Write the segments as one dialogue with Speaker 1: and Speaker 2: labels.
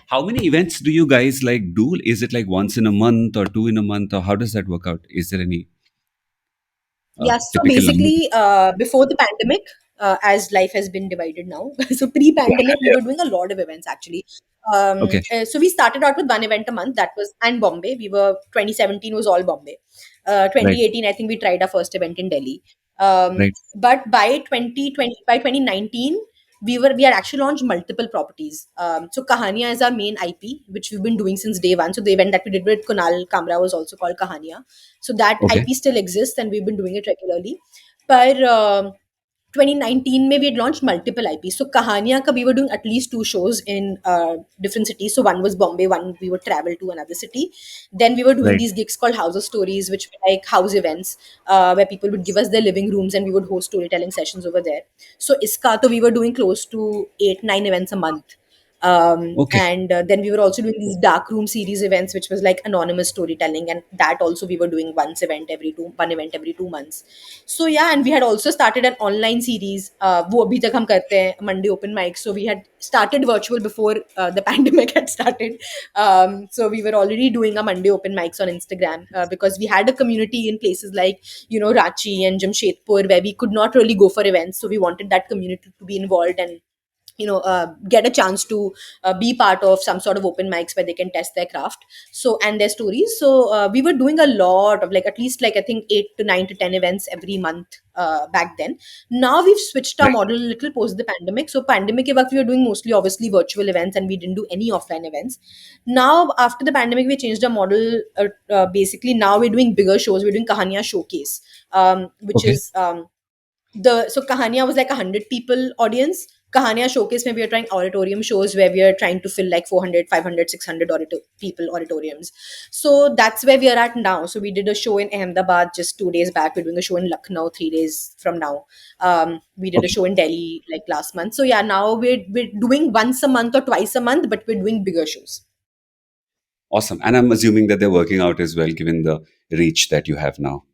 Speaker 1: How many events do you guys like do? Is it like once in a month or two in a month, or how does that work out? Is there any
Speaker 2: Yeah, so
Speaker 1: typical number?
Speaker 2: basically, before the pandemic, as life has been divided now, so
Speaker 1: Yeah,
Speaker 2: pre-pandemic, we
Speaker 1: yeah.
Speaker 2: were doing a lot of events actually.
Speaker 1: Okay,
Speaker 2: So we started out with one event a month. That was and Bombay. We were 2017 was all Bombay.
Speaker 1: right,
Speaker 2: 2018, I think we tried our first event in Delhi.
Speaker 1: right.
Speaker 2: But by 2020, by 2019, we had actually launched multiple properties. So Kahaniya is our main IP, which we've been doing since day one. So the event that we did with Kunal Kamra was also called Kahaniya. So that
Speaker 1: Okay,
Speaker 2: IP still exists, and we've been doing it regularly. But 2019 में we had launched multiple IPs. So Kahaniya ka we were doing at least two shows in different cities. So one was Bombay, one we would travel to another city. Then we were doing
Speaker 1: right.
Speaker 2: these gigs called House of Stories, which were like house events where people would give us their living rooms and we would host storytelling sessions over there. So Iska, to we were doing close to 8-9 events a month.
Speaker 1: Okay,
Speaker 2: And then we were also doing these dark room series events, which was like anonymous storytelling, and that also we were doing one event every 2 months. So yeah, and we had also started an online series. वो अभी तक हम करते हैं Monday open mic. So we had started virtual before the pandemic had started. So we were already doing a Monday open mics on Instagram because we had a community in places like Ranchi and Jamshedpur where we could not really go for events. So we wanted that community to be involved and get a chance to be part of some sort of open mics where they can test their craft so and their stories. So we were doing a lot of like at least like I think 8 to 9 to 10 events every month back then. Now we've switched our
Speaker 1: right.
Speaker 2: model a little post the pandemic. So pandemic ke waqt we were doing mostly obviously virtual events and we didn't do any offline events. Now after the pandemic we changed our model. Basically now we're doing bigger shows. We're doing Kahaniya Showcase, which
Speaker 1: Okay,
Speaker 2: is the so Kahaniya was like 100 people audience. Kahaniya Showcase, maybe we are trying auditorium shows where we are trying to fill like 400, 500, 600 people auditoriums. So that's where we are at now. So we did a show in Ahmedabad just 2 days back. We're doing a show in Lucknow 3 days from now. We did a
Speaker 1: okay,
Speaker 2: show in Delhi like last month. So yeah, now we're doing once a month or twice a month, but we're doing bigger shows.
Speaker 1: awesome. And I'm assuming that they're working out as well, given the reach that you have now.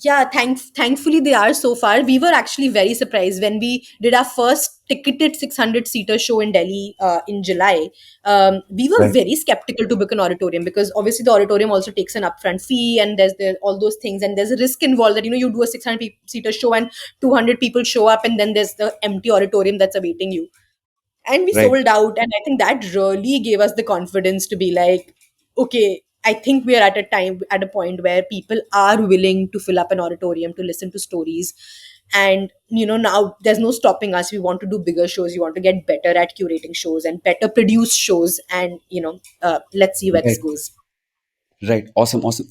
Speaker 2: Yeah, thankfully they are so far. We were actually very surprised when we did our first ticketed 600-seater show in Delhi in July. We were
Speaker 1: Right,
Speaker 2: very skeptical to book an auditorium because obviously the auditorium also takes an upfront fee and there's all those things and there's a risk involved that you do a 600-seater show and 200 people show up and then there's the empty auditorium that's awaiting you, and we
Speaker 1: right,
Speaker 2: sold out. And I think that really gave us the confidence to be like, okay, I think we are at a point where people are willing to fill up an auditorium to listen to stories. And now there's no stopping us. We want to do bigger shows, we want to get better at curating shows and better produce shows, and let's see where this
Speaker 1: right,
Speaker 2: goes.
Speaker 1: right. Awesome, awesome.